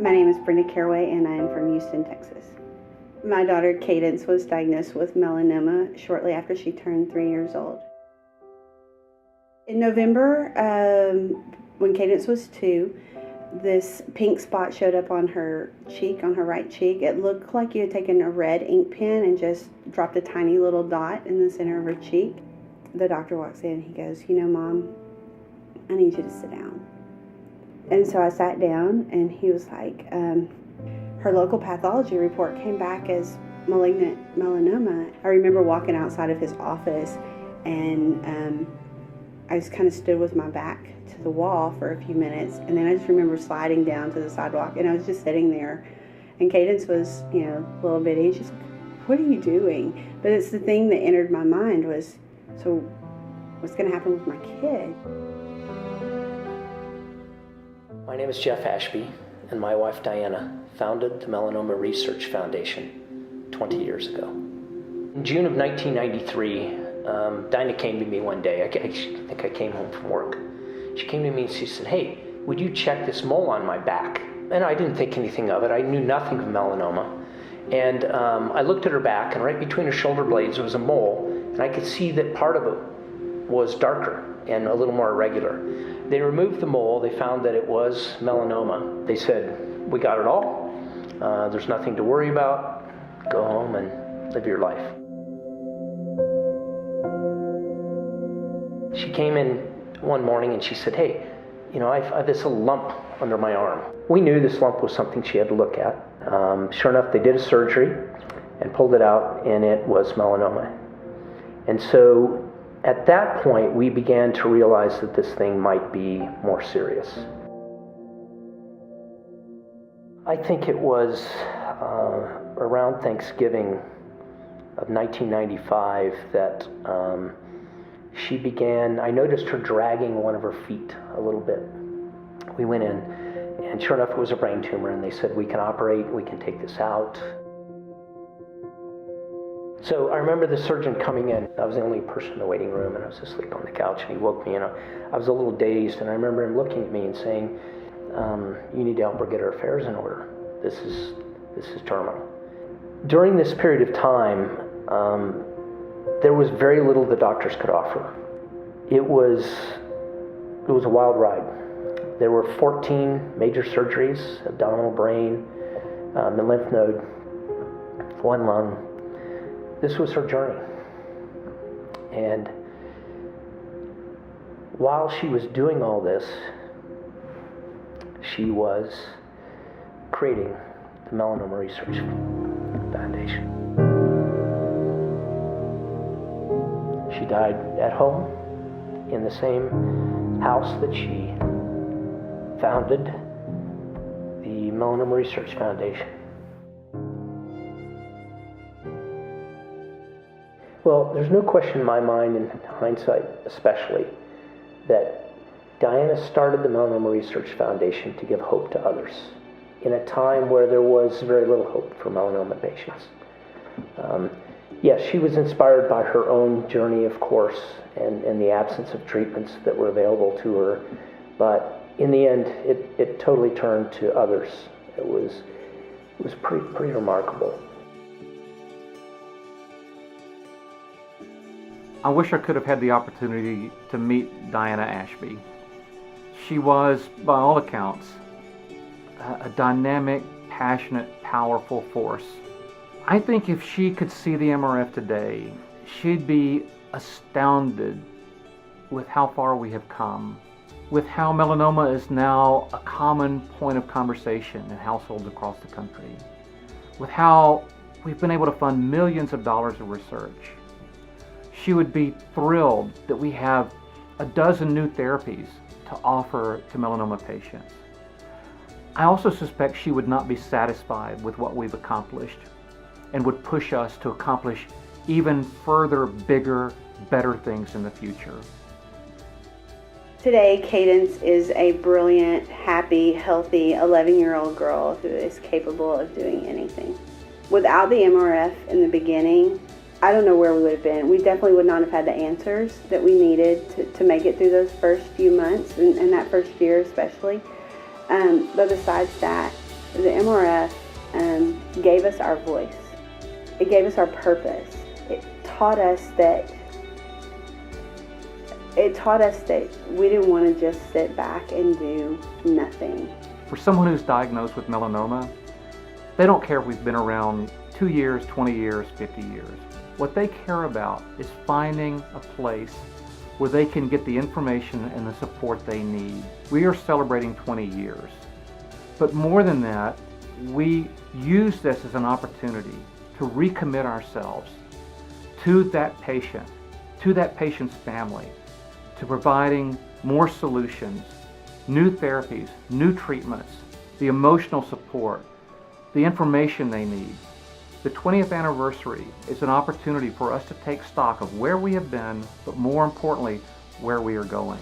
My name is Brenda Caraway and I am from Houston, Texas. My daughter Cadence was diagnosed with melanoma shortly after she turned 3 years old. In November, when Cadence was 2, this pink spot showed up on her cheek, on her right cheek. It looked like you had taken a red ink pen and just dropped a tiny little dot in the center of her cheek. The doctor walks in and he goes, "You know, Mom, I need you to sit down." And so I sat down and he was like, her local pathology report came back as malignant melanoma. I remember walking outside of his office and I just kind of stood with my back to the wall for a few minutes, and then I just remember sliding down to the sidewalk, and I was just sitting there, and Cadence was, a little bitty, and she's like, "What are you doing?" But it's the thing that entered my mind was, so what's going to happen with my kid? My name is Jeff Ashby, and my wife Diana founded the Melanoma Research Foundation 20 years ago. In June of 1993, Dinah came to me one day. I think I came home from work. She came to me and she said, "Hey, would you check this mole on my back?" And I didn't think anything of it. I knew nothing of melanoma. And I looked at her back, and right between her shoulder blades was a mole, and I could see that part of it was darker and a little more irregular. They removed the mole. They found that it was melanoma. They said, "We got it all. There's nothing to worry about. Go home and live your life." She came in one morning and she said, "Hey, I have this little lump under my arm." We knew this lump was something she had to look at. Sure enough, they did a surgery and pulled it out, and it was melanoma. And so at that point, we began to realize that this thing might be more serious. I think it was around Thanksgiving of 1995 that I noticed her dragging one of her feet a little bit. We went in, and sure enough, it was a brain tumor, and they said, "We can operate, we can take this out." So I remember the surgeon coming in. I was the only person in the waiting room, and I was asleep on the couch, and he woke me, I was a little dazed, and I remember him looking at me and saying, "You need to help her get her affairs in order. This is terminal." During this period of time, there was very little the doctors could offer. It was a wild ride. There were 14 major surgeries: abdominal, brain, the lymph node, one lung. This was her journey. And while she was doing all this, she was creating the Melanoma Research Foundation. She died at home in the same house that she founded the Melanoma Research Foundation. Well, there's no question in my mind, in hindsight especially, that Diana started the Melanoma Research Foundation to give hope to others in a time where there was very little hope for melanoma patients. Yes, she was inspired by her own journey, of course, and the absence of treatments that were available to her, but in the end, it totally turned to others. It was pretty remarkable. I wish I could have had the opportunity to meet Diana Ashby. She was, by all accounts, a dynamic, passionate, powerful force. I think if she could see the MRF today, she'd be astounded with how far we have come, with how melanoma is now a common point of conversation in households across the country, with how we've been able to fund millions of dollars of research. She would be thrilled that we have a dozen new therapies to offer to melanoma patients. I also suspect she would not be satisfied with what we've accomplished and would push us to accomplish even further, bigger, better things in the future. Today, Cadence is a brilliant, happy, healthy 11-year-old girl who is capable of doing anything. Without the MRF in the beginning, I don't know where we would have been. We definitely would not have had the answers that we needed to make it through those first few months and that first year especially. But besides that, The MRF gave us our voice. It gave us our purpose. It taught us that we didn't want to just sit back and do nothing. For someone who's diagnosed with melanoma, they don't care if we've been around 2 years, 20 years, 50 years. What they care about is finding a place where they can get the information and the support they need. We are celebrating 20 years. But more than that, we use this as an opportunity to recommit ourselves to that patient, to that patient's family, to providing more solutions, new therapies, new treatments, the emotional support, the information they need. The 20th anniversary is an opportunity for us to take stock of where we have been, but more importantly, where we are going.